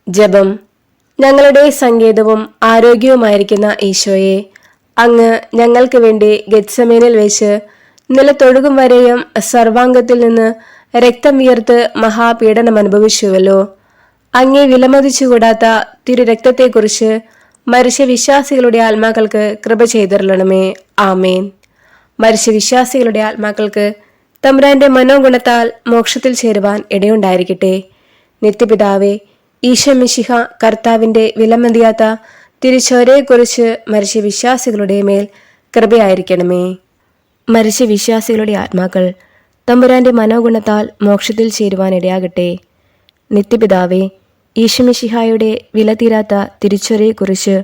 ജപം. ഞങ്ങളുടെ സങ്കേതവും ആരോഗ്യവുമായിരിക്കുന്ന ഈശോയെ, അങ്ങ് ഞങ്ങൾക്ക് വേണ്ടി ഗെത്സമേനിൽ വെച്ച് നിലത്തൊഴുകും വരെയും സർവാംഗത്തിൽ നിന്ന് രക്തം വിയർത്ത് മഹാപീഡനം അനുഭവിച്ചുവല്ലോ. അങ്ങേ വിലമതിച്ചുകൂടാത്ത തിരുരക്തത്തെക്കുറിച്ച് മരിച്ച വിശ്വാസികളുടെ ആത്മാക്കൾക്ക് കൃപ ചെയ്തിരളണമേ. ആമേൻ. മരിച്ച വിശ്വാസികളുടെ ആത്മാക്കൾക്ക് തമ്പുരാന്റെ മനോഗുണത്താൽ മോക്ഷത്തിൽ ചേരുവാൻ ഇടയുണ്ടായിരിക്കട്ടെ. നിത്യപിതാവേ, ഈശോ മിശിഹ കർത്താവിന്റെ വിലമതിയാത്ത തിരുച്ചോരയെക്കുറിച്ച് മരിച്ച വിശ്വാസികളുടെ മേൽ കൃപയായിരിക്കണമേ. മരിച്ച വിശ്വാസികളുടെ ആത്മാക്കൾ തമ്പുരാന്റെ മനോഗുണത്താൽ മോക്ഷത്തിൽ ചേരുവാൻ ഇടയാകട്ടെ. നിത്യപിതാവേ, ഈശോ മിശിഹായുടെ വിലതീരാത്ത തിരുച്ചോരയെക്കുറിച്ച്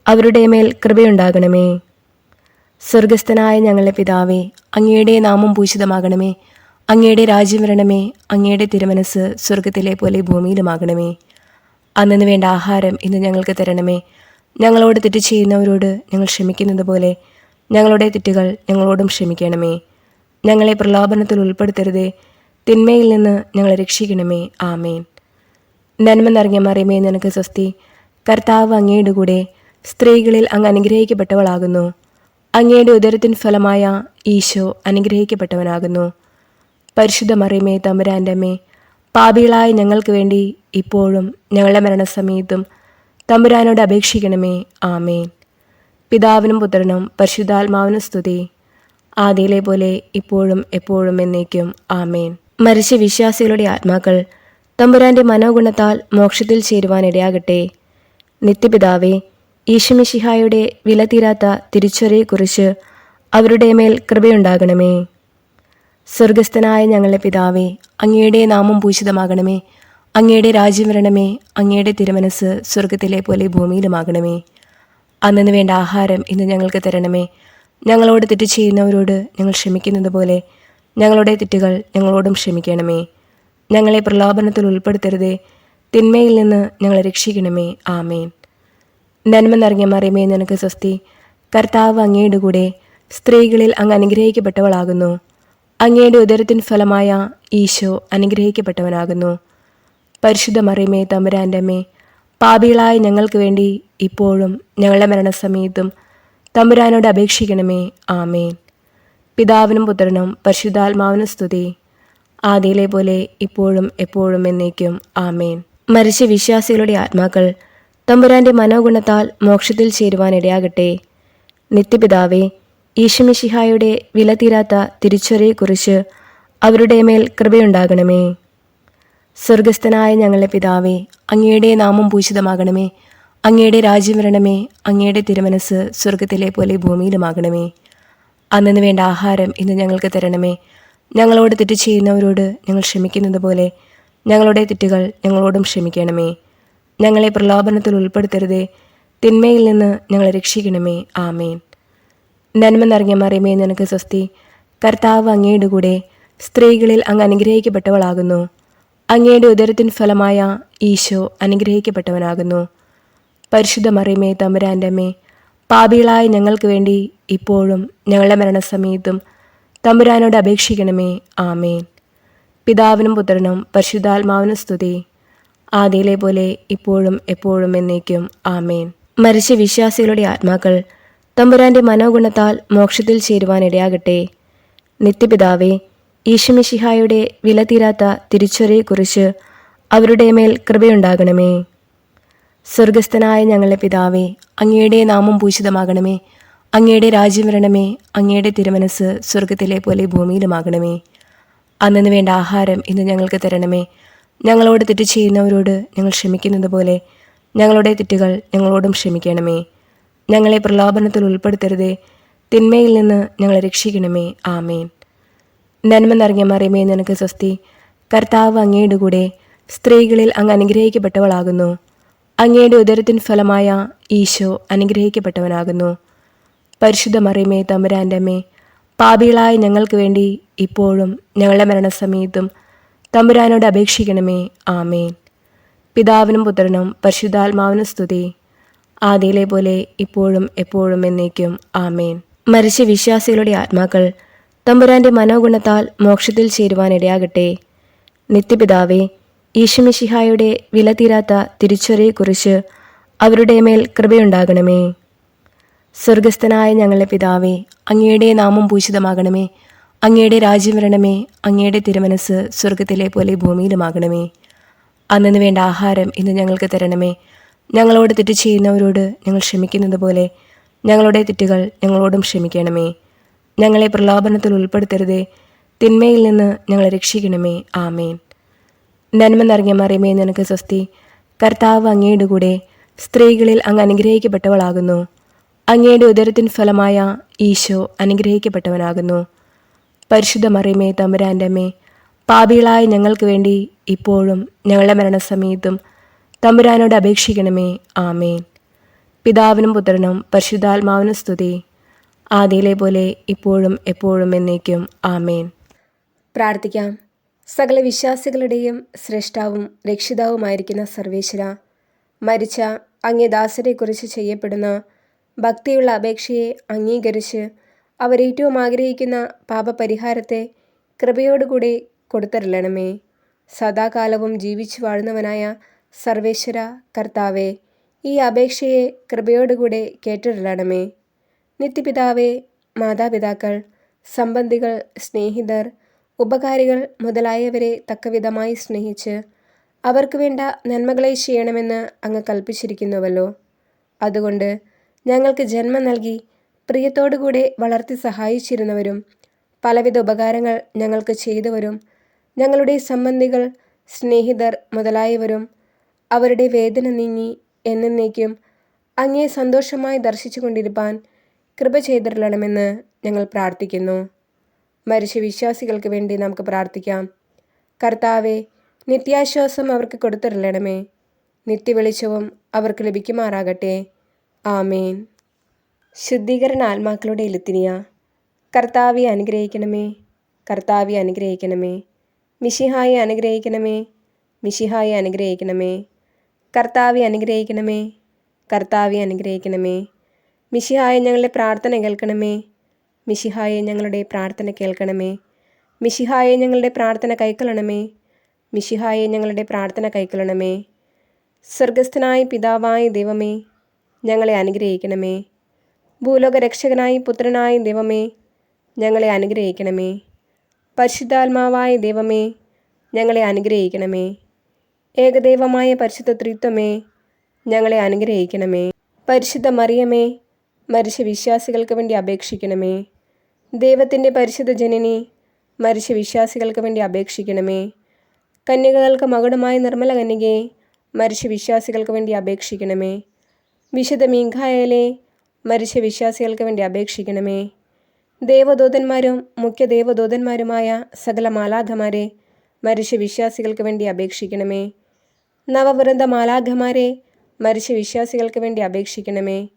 അവരുടെ മേൽ കൃപയുണ്ടാകണമേ. സ്വർഗസ്ഥനായ ഞങ്ങളുടെ പിതാവേ, അങ്ങയുടെ നാമം പൂജിതമാകണമേ. അങ്ങയുടെ രാജ്യം വരണമേ. അങ്ങയുടെ തിരുമനസ് സ്വർഗത്തിലെ പോലെ ഭൂമിയിലുമാകണമേ. അന്നു വേണ്ട ആഹാരം ഇന്ന് ഞങ്ങൾക്ക് തരണമേ. ഞങ്ങളോട് തെറ്റ് ചെയ്യുന്നവരോട് ഞങ്ങൾ ക്ഷമിക്കുന്നത് പോലെ ഞങ്ങളുടെ തെറ്റുകൾ ഞങ്ങളോടും ക്ഷമിക്കണമേ. ഞങ്ങളെ പ്രലോഭനത്തിൽ ഉൾപ്പെടുത്തരുതേ, തിന്മയിൽ നിന്ന് ഞങ്ങളെ രക്ഷിക്കണമേ. ആമേൻ. നന്മ നിറഞ്ഞ മറിയമേ, നിനക്ക് സ്വസ്തി. കർത്താവ് അങ്ങയുടെ കൂടെ, സ്ത്രീകളിൽ അങ്ങ് അനുഗ്രഹിക്കപ്പെട്ടവളാകുന്നു. അങ്ങയുടെ ഉദരത്തിൻ ഫലമായ ഈശോ അനുഗ്രഹിക്കപ്പെട്ടവനാകുന്നു. പരിശുദ്ധ മറിയമേ, തമ്പുരാന്റെ അമ്മേ, പാപികളായ ഞങ്ങൾക്ക് വേണ്ടി ഇപ്പോഴും ഞങ്ങളുടെ മരണസമയത്തും തമ്പുരാനോട് അപേക്ഷിക്കണമേ. ആമേൻ. പിതാവിനും പുത്രനും പരിശുദ്ധാത്മാവിനും സ്തുതി, ആദിയിലെ പോലെ ഇപ്പോഴും എപ്പോഴും എന്നേക്കും. ആമേൻ. മരിച്ച വിശ്വാസികളുടെ ആത്മാക്കൾ തമ്പുരാന്റെ മനോഗുണത്താൽ മോക്ഷത്തിൽ ചേരുവാൻ ഇടയാകട്ടെ. നിത്യപിതാവേ, ഈശോ മിശിഹായുടെ വിലതീരാത്ത തിരുച്ചോരയെക്കുറിച്ച് അവരുടെ മേൽ കൃപയുണ്ടാകണമേ. സ്വർഗസ്ഥനായ ഞങ്ങളുടെ പിതാവേ, അങ്ങയുടെ നാമം പൂജിതമാകണമേ. അങ്ങയുടെ രാജ്യം വരണമേ. അങ്ങയുടെ തിരുമനസ് സ്വർഗത്തിലെ പോലെ ഭൂമിയിലുമാകണമേ. അന്നു വേണ്ട ആഹാരം ഇന്ന് ഞങ്ങൾക്ക് തരണമേ. ഞങ്ങളോട് തെറ്റ് ചെയ്യുന്നവരോട് ഞങ്ങൾ ക്ഷമിക്കുന്നത് പോലെ ഞങ്ങളുടെ തെറ്റുകൾ ഞങ്ങളോടും ക്ഷമിക്കണമേ. ഞങ്ങളെ പ്രലോഭനത്തിൽ ഉൾപ്പെടുത്തരുതേ, തിന്മയിൽ നിന്ന് ഞങ്ങളെ രക്ഷിക്കണമേ. ആമേൻ. നന്മ നിറഞ്ഞ മറിയമേ, നിനക്ക് സ്വസ്തി. കർത്താവ് അങ്ങയുടെ കൂടെ, സ്ത്രീകളിൽ അങ്ങ് അനുഗ്രഹിക്കപ്പെട്ടവളാകുന്നു. അങ്ങയുടെ ഉദരത്തിൻ ഫലമായ ഈശോ അനുഗ്രഹിക്കപ്പെട്ടവനാകുന്നു. പരിശുദ്ധ മറിയമേ, തമ്പുരാന്റെ അമ്മേ, പാപികളായ ഞങ്ങൾക്ക് വേണ്ടി ഇപ്പോഴും ഞങ്ങളുടെ മരണസമയത്തും തമ്പുരാനോട് അപേക്ഷിക്കണമേ. ആമേൻ. പിതാവിനും പുത്രനും പരിശുദ്ധാത്മാവിനും സ്തുതി, ആദിയിലെ പോലെ ഇപ്പോഴും എപ്പോഴും എന്നേക്കും. ആമേൻ. മരിച്ച വിശ്വാസികളുടെ ആത്മാക്കൾ തമ്പുരാന്റെ മനോഗുണത്താൽ മോക്ഷത്തിൽ ചേരുവാൻ ഇടയാകട്ടെ. നിത്യപിതാവേ, ഈശോ മിശിഹായുടെ വിലതീരാത്ത തിരുച്ചോരയെക്കുറിച്ച് അവരുടെ മേൽ കൃപയുണ്ടാകണമേ. സ്വർഗസ്ഥനായ ഞങ്ങളുടെ പിതാവേ, അങ്ങയുടെ നാമം പൂജിതമാകണമേ. അങ്ങയുടെ രാജ്യം വരണമേ. അങ്ങയുടെ തിരുമനസ് സ്വർഗത്തിലെ പോലെ ഭൂമിയിലുമാകണമേ. അന്നു വേണ്ട ആഹാരം ഇന്ന് ഞങ്ങൾക്ക് തരണമേ. ഞങ്ങളോട് തെറ്റ് ചെയ്യുന്നവരോട് ഞങ്ങൾ ക്ഷമിക്കുന്നത് പോലെ ഞങ്ങളുടെ തെറ്റുകൾ ഞങ്ങളോടും ക്ഷമിക്കണമേ. ഞങ്ങളെ പ്രലോഭനത്തിൽ ഉൾപ്പെടുത്തരുതേ, തിന്മയിൽ നിന്ന് ഞങ്ങളെ രക്ഷിക്കണമേ. ആമേൻ. നന്മ നിറഞ്ഞ മറിയമേ, നിനക്ക് സ്വസ്തി. കർത്താവ് അങ്ങയുടെ കൂടെ, സ്ത്രീകളിൽ അങ്ങ് അനുഗ്രഹിക്കപ്പെട്ടവളാകുന്നു. അങ്ങയുടെ ഉദരത്തിൻ ഫലമായ ഈശോ അനുഗ്രഹിക്കപ്പെട്ടവനാകുന്നു. പരിശുദ്ധ മറിയമേ, തമ്പുരാന്റെ അമ്മേ, പാപികളായ ഞങ്ങൾക്ക് വേണ്ടി ഇപ്പോഴും ഞങ്ങളുടെ മരണസമയത്തും തമ്പുരാനോട് അപേക്ഷിക്കണമേ. ആമേൻ. പിതാവിനും പുത്രനും പരിശുദ്ധാത്മാവിനും സ്തുതി, ആദിയിലെ പോലെ ഇപ്പോഴും എപ്പോഴും എന്നേക്കും. ആമേൻ. മരിച്ച വിശ്വാസികളുടെ ആത്മാക്കൾ തമ്പുരാന്റെ മനോഗുണത്താൽ മോക്ഷത്തിൽ ചേരുവാൻ ഇടയാകട്ടെ. നിത്യപിതാവേ, ഈശോ മിശിഹായുടെ വിലതീരാത്ത തിരുച്ചോരയെക്കുറിച്ച് അവരുടെ മേൽ കൃപയുണ്ടാകണമേ. സ്വർഗസ്ഥനായ ഞങ്ങളുടെ പിതാവേ, അങ്ങയുടെ നാമം പൂജിതമാകണമേ. അങ്ങയുടെ രാജ്യം വരണമേ. അങ്ങയുടെ തിരുമനസ് സ്വർഗത്തിലെ പോലെ ഭൂമിയിലുമാകണമേ. അന്നു വേണ്ട ആഹാരം ഇന്ന് ഞങ്ങൾക്ക് തരണമേ. ഞങ്ങളോട് തെറ്റ് ചെയ്യുന്നവരോട് ഞങ്ങൾ ക്ഷമിക്കുന്നത് പോലെ ഞങ്ങളുടെ തെറ്റുകൾ ഞങ്ങളോടും ക്ഷമിക്കണമേ. ഞങ്ങളെ പ്രലോഭനത്തിൽ ഉൾപ്പെടുത്തരുതേ, തിന്മയിൽ നിന്ന് ഞങ്ങളെ രക്ഷിക്കണമേ. ആമേൻ. നന്മ നിറഞ്ഞ മറിയമേ, നിനക്ക് സ്വസ്തി. കർത്താവ് അങ്ങയുടെ കൂടെ, സ്ത്രീകളിൽ അങ്ങ് അനുഗ്രഹിക്കപ്പെട്ടവളാകുന്നു. അങ്ങയുടെ ഉദരത്തിൻ ഫലമായ ഈശോ അനുഗ്രഹിക്കപ്പെട്ടവനാകുന്നു. പരിശുദ്ധ മറിയമേ, തമ്പുരാന്റെ അമ്മേ, പാപികളായ ഞങ്ങൾക്ക് വേണ്ടി ഇപ്പോഴും ഞങ്ങളുടെ മരണസമയത്തും തമ്പുരാനോട് അപേക്ഷിക്കണമേ. ആമേൻ. പിതാവിനും പുത്രനും പരിശുദ്ധാത്മാവിനും സ്തുതി, ആദിയിലെ പോലെ ഇപ്പോഴും എപ്പോഴും എന്നേക്കും. ആമേൻ. മരിച്ച വിശ്വാസികളുടെ ആത്മാക്കൾ തമ്പുരാന്റെ മനോഗുണത്താൽ മോക്ഷത്തിൽ ചേരുവാൻ ഇടയാകട്ടെ. നിത്യപിതാവേ, ഈശോമിശിഹായുടെ വിലതീരാത്ത തിരിച്ചറിയെക്കുറിച്ച് അവരുടെ മേൽ കൃപയുണ്ടാകണമേ. സ്വർഗസ്ഥനായ ഞങ്ങളുടെ പിതാവേ, അങ്ങയുടെ നാമം പൂജിതമാകണമേ. അങ്ങയുടെ രാജ്യം വരണമേ. അങ്ങയുടെ തിരുമനസ് സ്വർഗത്തിലെ പോലെ ഭൂമിയിലുമാകണമേ. അന്നു വേണ്ട ആഹാരം ഇന്ന് ഞങ്ങൾക്ക് തരണമേ. ഞങ്ങളോട് തെറ്റ് ചെയ്യുന്നവരോട് ഞങ്ങൾ ക്ഷമിക്കുന്നത് പോലെ ഞങ്ങളുടെ തെറ്റുകൾ ഞങ്ങളോടും ക്ഷമിക്കണമേ. ഞങ്ങളെ പ്രലോഭനത്തിൽ ഉൾപ്പെടുത്തരുതേ, തിന്മയിൽ നിന്ന് ഞങ്ങളെ രക്ഷിക്കണമേ. ആമേൻ. നന്മ നിറഞ്ഞ മറിയമേ, നിനക്ക് സ്വസ്തി. കർത്താവ് അങ്ങയുടെ കൂടെ സ്ത്രീകളിൽ അങ്ങ് അനുഗ്രഹിക്കപ്പെട്ടവളാകുന്നു. അങ്ങയുടെ ഉദരത്തിൻ ഫലമായ ഈശോ അനുഗ്രഹിക്കപ്പെട്ടവനാകുന്നു. പരിശുദ്ധ മറിയമേ, തമ്പുരാൻ്റെ അമ്മേ, പാപികളായ ഞങ്ങൾക്ക് വേണ്ടി ഇപ്പോഴും ഞങ്ങളുടെ മരണസമയത്തും തമ്പുരാനോട് അപേക്ഷിക്കണമേ. ആമേൻ. പിതാവിനും പുത്രനും പരിശുദ്ധാത്മാവിനും സ്തുതി, ആദിയിലെ പോലെ ഇപ്പോഴും എപ്പോഴും എന്നേക്കും. ആമേൻ. പ്രാർത്ഥിക്കാം. സകല വിശ്വാസികളുടെയും ശ്രേഷ്ഠാവും രക്ഷിതാവുമായിരിക്കുന്ന സർവേശ്വര, മരിച്ച അങ്ങേ ദാസരെക്കുറിച്ച് ചെയ്യപ്പെടുന്ന ഭക്തിയുള്ള അപേക്ഷയെ അംഗീകരിച്ച് അവരേറ്റവും ആഗ്രഹിക്കുന്ന പാപപരിഹാരത്തെ കൃപയോടുകൂടി കൊടുത്തരുളണമേ. സദാകാലവും ജീവിച്ചു വാഴുന്നവനായ സർവേശ്വര കർത്താവെ, ഈ അപേക്ഷയെ കൃപയോടുകൂടി കേട്ടരുളണമേ. നിത്യപിതാവേ, മാതാപിതാക്കൾ, സംബന്ധികൾ, സ്നേഹിതർ, ഉപകാരികൾ മുതലായവരെ തക്കവിധമായി സ്നേഹിച്ച് അവർക്ക് വേണ്ട നന്മകളെ ചെയ്യണമെന്ന് അങ്ങ് കൽപ്പിച്ചിരിക്കുന്നുവല്ലോ. അതുകൊണ്ട് ഞങ്ങൾക്ക് ജന്മം നൽകി പ്രിയത്തോടുകൂടെ വളർത്തി സഹായിച്ചിരുന്നവരും പലവിധ ഉപകാരങ്ങൾ ഞങ്ങൾക്ക് ചെയ്തവരും ഞങ്ങളുടെ സംബന്ധികൾ, സ്നേഹിതർ മുതലായവരും അവരുടെ വേദന നീങ്ങി എന്നേക്കും അങ്ങേ സന്തോഷമായി ദർശിച്ചു കൊണ്ടിരിപ്പാൻ കൃപ ചെയ്തിരളണമെന്ന് ഞങ്ങൾ പ്രാർത്ഥിക്കുന്നു. മരിച്ച വിശ്വാസികൾക്ക് വേണ്ടി നമുക്ക് പ്രാർത്ഥിക്കാം. കർത്താവെ, നിത്യാശ്വാസം അവർക്ക് കൊടുത്തിരളണമേ. നിത്യവെളിച്ചവും അവർക്ക് ലഭിക്കുമാറാകട്ടെ. ആമേൻ. ശുദ്ധീകരണ ആത്മാക്കളുടെ ലിത്തിനിയ. കർത്താവെ അനുഗ്രഹിക്കണമേ. കർത്താവെ അനുഗ്രഹിക്കണമേ. മിശിഹായെ അനുഗ്രഹിക്കണമേ. മിശിഹായെ അനുഗ്രഹിക്കണമേ. കർത്താവെ അനുഗ്രഹിക്കണമേ. കർത്താവെ അനുഗ്രഹിക്കണമേ. മിശിഹായെ ഞങ്ങളുടെ പ്രാർത്ഥന കേൾക്കണമേ. മിശിഹായെ ഞങ്ങളുടെ പ്രാർത്ഥന കേൾക്കണമേ. മിശിഹായെ ഞങ്ങളുടെ പ്രാർത്ഥന കൈക്കൊള്ളണമേ. മിശിഹായെ ഞങ്ങളുടെ പ്രാർത്ഥന കൈക്കൊള്ളണമേ. സ്വർഗസ്ഥനായ പിതാവായ ദൈവമേ, ഞങ്ങളെ അനുഗ്രഹിക്കണമേ. ഭൂലോക രക്ഷകനായ പുത്രനായ ദൈവമേ, ഞങ്ങളെ അനുഗ്രഹിക്കണമേ. പരിശുദ്ധാത്മാവായ ദൈവമേ, ഞങ്ങളെ അനുഗ്രഹിക്കണമേ. ഏകദൈവമായ പരിശുദ്ധ ത്രിത്വമേ, ഞങ്ങളെ അനുഗ്രഹിക്കണമേ. പരിശുദ്ധ മറിയമേ, മരിച്ച വിശ്വാസികൾക്ക് വേണ്ടി അപേക്ഷിക്കണമേ. ദൈവത്തിൻ്റെ പരിശുദ്ധ ജനനി, മരിച്ച വിശ്വാസികൾക്ക് വേണ്ടി അപേക്ഷിക്കണമേ. കന്യകകൾക്ക് മകുടമായ നിർമ്മല കന്യകയെ, മരിച്ച വിശ്വാസികൾക്ക് വേണ്ടി അപേക്ഷിക്കണമേ. വിശുദ്ധ മീഖായേലേ, മരിച്ച വിശ്വാസികൾക്ക് വേണ്ടി അപേക്ഷിക്കണമേ. ദേവദൂതന്മാരും മുഖ്യ ദേവദൂതന്മാരുമായ സകല മാലാഖമാരെ, മരിച്ച വിശ്വാസികൾക്ക് വേണ്ടി അപേക്ഷിക്കണമേ. നവവൃന്ദ മാലാഖമാരെ, മരിച്ച വിശ്വാസികൾക്ക് വേണ്ടി അപേക്ഷിക്കണമേ.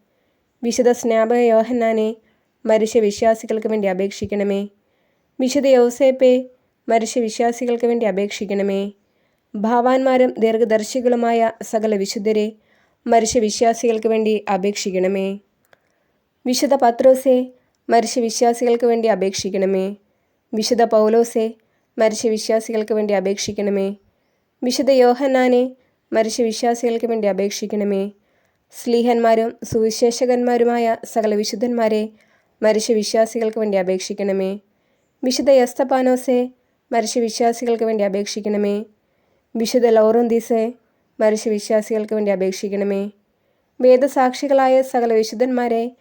വിശുദ്ധ സ്നാപക യോഹന്നാനെ, മരിച്ച വിശ്വാസികൾക്ക് വേണ്ടി അപേക്ഷിക്കണമേ. വിശുദ്ധ യൗസേപ്പെ, മരിച്ച വിശ്വാസികൾക്ക് വേണ്ടി അപേക്ഷിക്കണമേ. ഭാവാന്മാരും ദീർഘദർശികളുമായ സകല വിശുദ്ധരെ, മരിച്ച വിശ്വാസികൾക്ക് വേണ്ടി അപേക്ഷിക്കണമേ. വിശുദ്ധ പത്രോസെ, മരിച്ച വിശ്വാസികൾക്ക് വേണ്ടി അപേക്ഷിക്കണമേ. വിശുദ്ധ പൗലോസെ, മരിച്ച വിശ്വാസികൾക്ക് വേണ്ടി അപേക്ഷിക്കണമേ. വിശുദ്ധ യോഹന്നാനെ, മരിച്ച വിശ്വാസികൾക്ക് വേണ്ടി അപേക്ഷിക്കണമേ. സ്ലീഹന്മാരും സുവിശേഷകന്മാരുമായ സകല വിശുദ്ധന്മാരെ, മരിച്ച വിശ്വാസികൾക്ക് വേണ്ടി അപേക്ഷിക്കണമേ. വിശുദ്ധ എസ്തപ്പാനോസെ, മരിച്ച വിശ്വാസികൾക്ക് വേണ്ടി അപേക്ഷിക്കണമേ. വിശുദ്ധ ലൗറോന്തീസെ, മരിച്ച വിശ്വാസികൾക്ക് വേണ്ടി അപേക്ഷിക്കണമേ. വേദസാക്ഷികളായ സകല വിശുദ്ധന്മാരെ,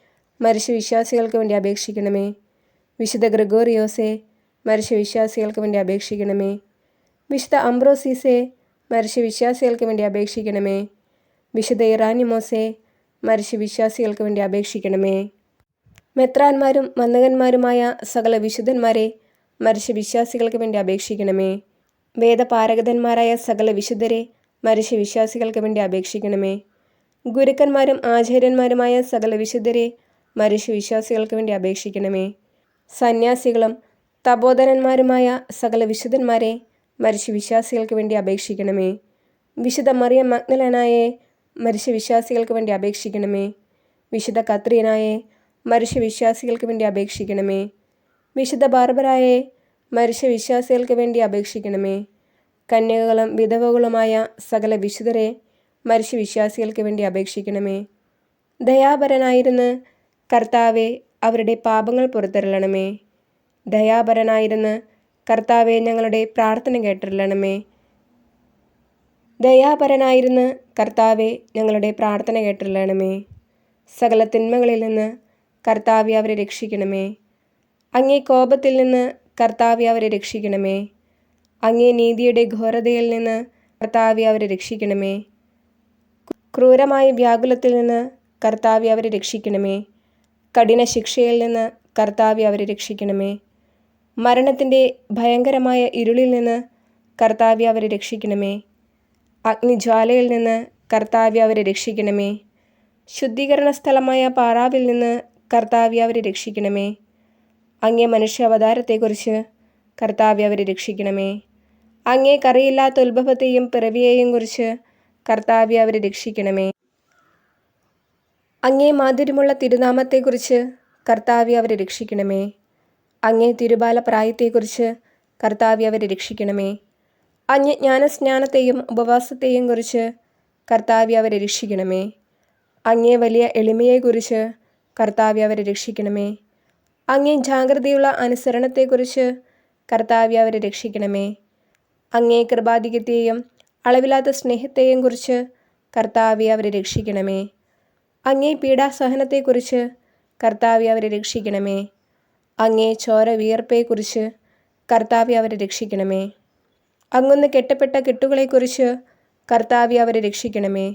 മരിച്ച വിശ്വാസികൾക്ക് വേണ്ടി അപേക്ഷിക്കണമേ. വിശുദ്ധ ഗ്രിഗോറിയോസെ, മരിച്ച വിശ്വാസികൾക്ക് വേണ്ടി അപേക്ഷിക്കണമേ. വിശുദ്ധ അംബ്രോസീസെ, മരിച്ച വിശ്വാസികൾക്ക് വേണ്ടി അപേക്ഷിക്കണമേ. വിശുദ്ധ ഇറാനിമോസെ, മരിച്ച വിശ്വാസികൾക്ക് വേണ്ടി അപേക്ഷിക്കണമേ. മെത്രാന്മാരും വന്ദകന്മാരുമായ സകല വിശുദ്ധന്മാരെ, മരിച്ച വിശ്വാസികൾക്ക് വേണ്ടി അപേക്ഷിക്കണമേ. വേദപാരഗതന്മാരായ സകല വിശുദ്ധരെ, മരിച്ച വിശ്വാസികൾക്ക് വേണ്ടി അപേക്ഷിക്കണമേ. ഗുരുക്കന്മാരും ആചാര്യന്മാരുമായ സകല വിശുദ്ധരെ, മരിച്ച വിശ്വാസികൾക്ക് വേണ്ടി അപേക്ഷിക്കണമേ. സന്യാസികളും തപോധനന്മാരുമായ സകല വിശുദ്ധന്മാരെ, മരിച്ച വിശ്വാസികൾക്ക് വേണ്ടി അപേക്ഷിക്കണമേ. വിശുദ്ധ മറിയം മഗ്ദലനായെ, മരിച്ച വിശ്വാസികൾക്ക് വേണ്ടി അപേക്ഷിക്കണമേ. വിശുദ്ധ കത്രീനായെ, മരിച്ച വിശ്വാസികൾക്ക് വേണ്ടി അപേക്ഷിക്കണമേ. വിശുദ്ധ ബാർബറായെ, മരിച്ച വിശ്വാസികൾക്ക് വേണ്ടി അപേക്ഷിക്കണമേ. കന്യകകളും വിധവകളുമായ സകല വിശുദ്ധരെ മരിച്ച വിശ്വാസികൾക്ക് വേണ്ടി അപേക്ഷിക്കണമേ. ദയാപരനായിരുന്ന് കർത്താവെ അവരുടെ പാപങ്ങൾ പുറത്തരുളണമേ. ദയാപരനായിരുന്ന് കർത്താവെ ഞങ്ങളുടെ പ്രാർത്ഥന കേട്ടരുളണമേ. ദയാപരനായിരുന്ന് കർത്താവെ ഞങ്ങളുടെ പ്രാർത്ഥന കേട്ടരുളണമേ. സകല തിന്മകളിൽ നിന്ന് കർത്താവെ അവരെ രക്ഷിക്കണമേ. അങ്ങേ കോപത്തിൽ നിന്ന് കർത്താവെ അവരെ രക്ഷിക്കണമേ. അങ്ങേ നീതിയുടെ ഘോരതയിൽ നിന്ന് കർത്താവെ അവരെ രക്ഷിക്കണമേ. ക്രൂരമായ വ്യാകുലത്തിൽ നിന്ന് കർത്താവെ അവരെ രക്ഷിക്കണമേ. കഠിന ശിക്ഷയിൽ നിന്ന് കർത്താവെ അവരെ രക്ഷിക്കണമേ. മരണത്തിൻ്റെ ഭയങ്കരമായ ഇരുളിൽ നിന്ന് കർത്താവെ അവരെ രക്ഷിക്കണമേ. അഗ്നിജ്വാലയിൽ നിന്ന് കർത്താവെ അവരെ രക്ഷിക്കണമേ. ശുദ്ധീകരണ സ്ഥലമായ പാറാവിൽ നിന്ന് കർത്താവെ അവരെ രക്ഷിക്കണമേ. അങ്ങേ മനുഷ്യാവതാരത്തെക്കുറിച്ച് കർത്താവെ അവരെ രക്ഷിക്കണമേ. അങ്ങേ കറിയില്ലാത്ത ഉത്ഭവത്തെയും പിറവിയെയും കുറിച്ച് കർത്താവെ അവരെ രക്ഷിക്കണമേ. അങ്ങേ മാധുര്യമുള്ള തിരുനാമത്തെക്കുറിച്ച് കർത്താവെ അവരെ രക്ഷിക്കണമേ. അങ്ങേ തിരുബാല പ്രായത്തെക്കുറിച്ച് കർത്താവെ അവരെ രക്ഷിക്കണമേ. അങ്ങേ ജ്ഞാനസ്നാനത്തെയും ഉപവാസത്തെയും കുറിച്ച് കർത്താവെ അവരെ രക്ഷിക്കണമേ. അങ്ങേ വലിയ എളിമയെക്കുറിച്ച് കർത്താവെ അവരെ രക്ഷിക്കണമേ. അങ്ങേ ജാഗ്രതയുള്ള അനുസരണത്തെക്കുറിച്ച് കർത്താവെ അവരെ രക്ഷിക്കണമേ. അങ്ങേ കൃപാധിക്യത്തെയും അളവില്ലാത്ത സ്നേഹത്തെയും കുറിച്ച് കർത്താവെ അവരെ രക്ഷിക്കണമേ. അങ്ങേ പീഡാസഹനത്തെക്കുറിച്ച് കർത്താവെ അവരെ രക്ഷിക്കണമേ. അങ്ങേ ചോര വിയർപ്പയെക്കുറിച്ച് കർത്താവെ അവരെ രക്ഷിക്കണമേ. അങ്ങൊന്ന് കെട്ടപ്പെട്ട കെട്ടുകളെക്കുറിച്ച് കർത്താവെ അവരെ രക്ഷിക്കണമേ.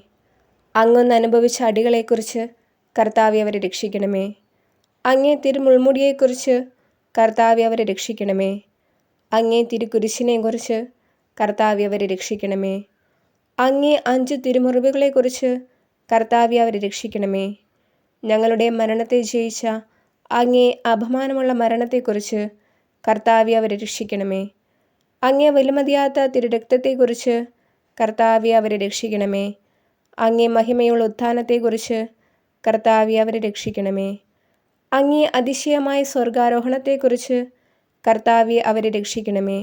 അങ്ങൊന്ന് അനുഭവിച്ച അടികളെക്കുറിച്ച് കർത്താവെ അവരെ രക്ഷിക്കണമേ. അങ്ങേ തിരുമുൾമുടിയെക്കുറിച്ച് കർത്താവെ അവരെ രക്ഷിക്കണമേ. അങ്ങേ തിരുക്കുരിശിനെക്കുറിച്ച് കർത്താവെ അവരെ രക്ഷിക്കണമേ. അങ്ങേ 5 തിരുമുറിവുകളെക്കുറിച്ച് കർത്താവെ അവരെ രക്ഷിക്കണമേ. ഞങ്ങളുടെ മരണത്തെ ജയിച്ച അങ്ങേ അപമാനമുള്ള മരണത്തെക്കുറിച്ച് കർത്താവെ അവരെ രക്ഷിക്കണമേ. അങ്ങേ വിലമതിയാത്ത തിരുരക്തത്തെക്കുറിച്ച് കർത്താവെ അവരെ രക്ഷിക്കണമേ. അങ്ങേ മഹിമയുള്ള ഉത്ഥാനത്തെക്കുറിച്ച് കർത്താവെ അവരെ രക്ഷിക്കണമേ. അങ്ങേ അതിശയമായ സ്വർഗാരോഹണത്തെക്കുറിച്ച് കർത്താവെ അവരെ രക്ഷിക്കണമേ.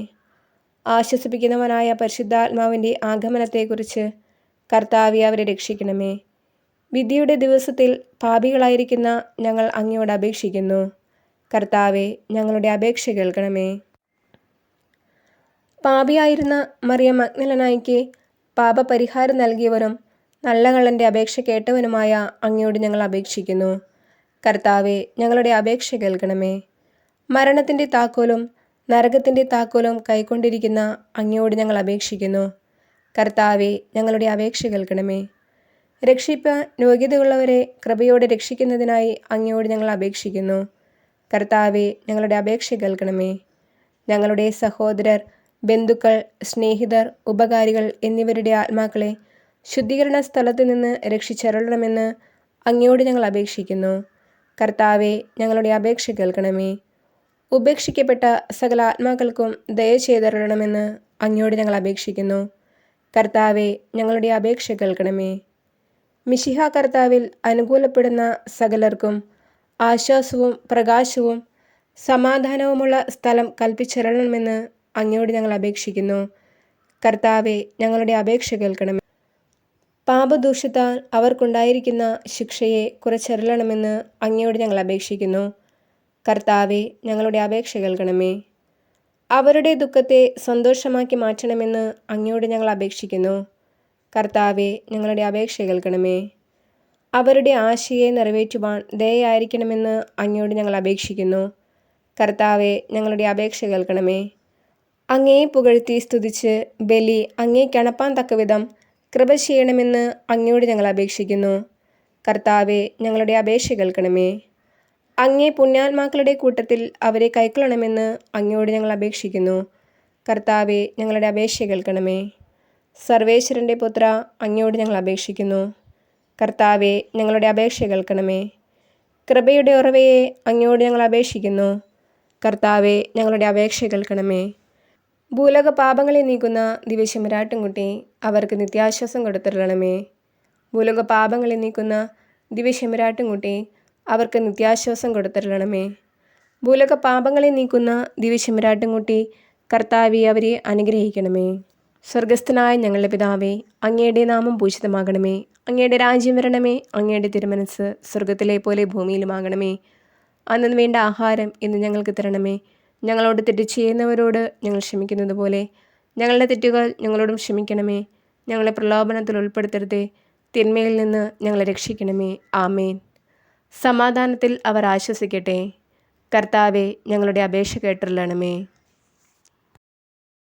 ആശ്വസിപ്പിക്കുന്നവനായ പരിശുദ്ധാത്മാവിൻ്റെ ആഗമനത്തെക്കുറിച്ച് കർത്താവെ അവരെ രക്ഷിക്കണമേ. വിധിയുടെ ദിവസത്തിൽ പാപികളായിരിക്കുന്ന ഞങ്ങൾ അങ്ങയോട് അപേക്ഷിക്കുന്നു. കർത്താവെ ഞങ്ങളുടെ അപേക്ഷ കേൾക്കണമേ. പാപിയായിരുന്ന മറിയം മഗ്ദലനായിക്ക് പാപപരിഹാരം നൽകിയവനും നല്ല കള്ളൻ്റെ അപേക്ഷ കേട്ടവനുമായ അങ്ങയോട് ഞങ്ങൾ അപേക്ഷിക്കുന്നു. കർത്താവെ ഞങ്ങളുടെ അപേക്ഷ കേൾക്കണമേ. മരണത്തിൻ്റെ താക്കോലും നരകത്തിൻ്റെ താക്കോലും കൈക്കൊണ്ടിരിക്കുന്ന അങ്ങയോട് ഞങ്ങൾ അപേക്ഷിക്കുന്നു. കർത്താവെ ഞങ്ങളുടെ അപേക്ഷ കേൾക്കണമേ. രക്ഷിപ്പാൻ യോഗ്യതയുള്ളവരെ കൃപയോടെ രക്ഷിക്കുന്നതിനായി അങ്ങയോട് ഞങ്ങൾ അപേക്ഷിക്കുന്നു. കർത്താവെ ഞങ്ങളുടെ അപേക്ഷ കേൾക്കണമേ. ഞങ്ങളുടെ സഹോദരർ, ബന്ധുക്കൾ, സ്നേഹിതർ, ഉപകാരികൾ എന്നിവരുടെ ആത്മാക്കളെ ശുദ്ധീകരണ സ്ഥലത്ത് നിന്ന് രക്ഷിച്ചരുളണമെന്ന് അങ്ങയോട് ഞങ്ങൾ അപേക്ഷിക്കുന്നു. കർത്താവെ ഞങ്ങളുടെ അപേക്ഷ കേൾക്കണമേ. ഉപേക്ഷിക്കപ്പെട്ട സകല ആത്മാക്കൾക്കും ദയ ചെയ്തരുളണമെന്ന് അങ്ങയോട് ഞങ്ങൾ അപേക്ഷിക്കുന്നു. കർത്താവെ ഞങ്ങളുടെ അപേക്ഷ കേൾക്കണമേ. മിശിഹ കർത്താവിൽ അനുകൂലപ്പെടുന്ന സകലർക്കും ആശ്വാസവും പ്രകാശവും സമാധാനവുമുള്ള സ്ഥലം കൽപ്പിച്ചരുളണമെന്ന് അങ്ങയോട് ഞങ്ങൾ അപേക്ഷിക്കുന്നു. കർത്താവെ ഞങ്ങളുടെ അപേക്ഷ കേൾക്കണമേ. പാപദൂഷ്യത്താൽ അവർക്കുണ്ടായിരിക്കുന്ന ശിക്ഷയെ കുറച്ചരുളണമെന്ന് അങ്ങയോട് ഞങ്ങൾ അപേക്ഷിക്കുന്നു. കർത്താവെ ഞങ്ങളുടെ അപേക്ഷ കേൾക്കണമേ. അവരുടെ ദുഃഖത്തെ സന്തോഷമാക്കി മാറ്റണമെന്ന് അങ്ങയോട് ഞങ്ങൾ അപേക്ഷിക്കുന്നു. കർത്താവെ ഞങ്ങളുടെ അപേക്ഷ കേൾക്കണമേ. അവരുടെ ആശയെ നിറവേറ്റുവാൻ ദയയായിരിക്കണമെന്ന് അങ്ങയോട് ഞങ്ങൾ അപേക്ഷിക്കുന്നു. കർത്താവെ ഞങ്ങളുടെ അപേക്ഷ കേൾക്കണമേ. അങ്ങയെ പുകഴ്ത്തി സ്തുതിച്ച് ബലി അങ്ങേക്കണപ്പാൻ തക്കവിധം കൃപ ചെയ്യണമെന്ന് അങ്ങയോട് ഞങ്ങൾ അപേക്ഷിക്കുന്നു. കർത്താവെ ഞങ്ങളുടെ അപേക്ഷ കേൾക്കണമേ. അങ്ങേ പുണ്യാത്മാക്കളുടെ കൂട്ടത്തിൽ അവരെ കൈക്കൊള്ളണമെന്ന് അങ്ങയോട് ഞങ്ങൾ അപേക്ഷിക്കുന്നു. കർത്താവെ ഞങ്ങളുടെ അപേക്ഷ കേൾക്കണമേ. സർവേശ്വരൻ്റെ പുത്ര അങ്ങയോട് ഞങ്ങൾ അപേക്ഷിക്കുന്നു. കർത്താവെ ഞങ്ങളുടെ അപേക്ഷ കേൾക്കണമേ. കൃപയുടെ ഉറവയെ അങ്ങയോട് ഞങ്ങൾ അപേക്ഷിക്കുന്നു. കർത്താവെ ഞങ്ങളുടെ അപേക്ഷ കേൾക്കണമേ. ഭൂലോക പാപങ്ങളെ നീക്കുന്ന ദിവ്യശെമ്മരാട്ടുംകുട്ടി അവർക്ക് നിത്യാശ്വാസം കൊടുത്തരുളണമേ. ഭൂലോക പാപങ്ങളെ നീക്കുന്ന ദിവ്യശെമ്മരാട്ടുംകുട്ടി അവർക്ക് നിത്യാശ്വാസം കൊടുത്തരുളണമേ. ഭൂലോക പാപങ്ങളെ നീക്കുന്ന ദിവ്യശെമ്മരാട്ടുംകുട്ടി കർത്താവെ അവരെ അനുഗ്രഹിക്കണമേ. സ്വർഗസ്ഥനായ ഞങ്ങളുടെ പിതാവേ, അങ്ങയുടെ നാമം പൂജിതമാകണമേ. അങ്ങയുടെ രാജ്യം വരണമേ. അങ്ങയുടെ തിരുമനസ് സ്വർഗത്തിലെ പോലെ ഭൂമിയിലുമാകണമേ. അന്നു വേണ്ട ആഹാരം ഇന്ന് ഞങ്ങൾക്ക് തരണമേ. ഞങ്ങളോട് തെറ്റ് ചെയ്യുന്നവരോട് ഞങ്ങൾ ക്ഷമിക്കുന്നത് പോലെ ഞങ്ങളുടെ തെറ്റുകൾ ഞങ്ങളോടും ക്ഷമിക്കണമേ. ഞങ്ങളെ പ്രലോഭനത്തിൽ ഉൾപ്പെടുത്തരുതേ, തിന്മയിൽ നിന്ന് ഞങ്ങളെ രക്ഷിക്കണമേ. ആമേൻ. സമാധാനത്തിൽ അവർ ആശ്വസിക്കട്ടെ. കർത്താവെ, ഞങ്ങളുടെ അപേക്ഷ കേട്ടരുളണമേ.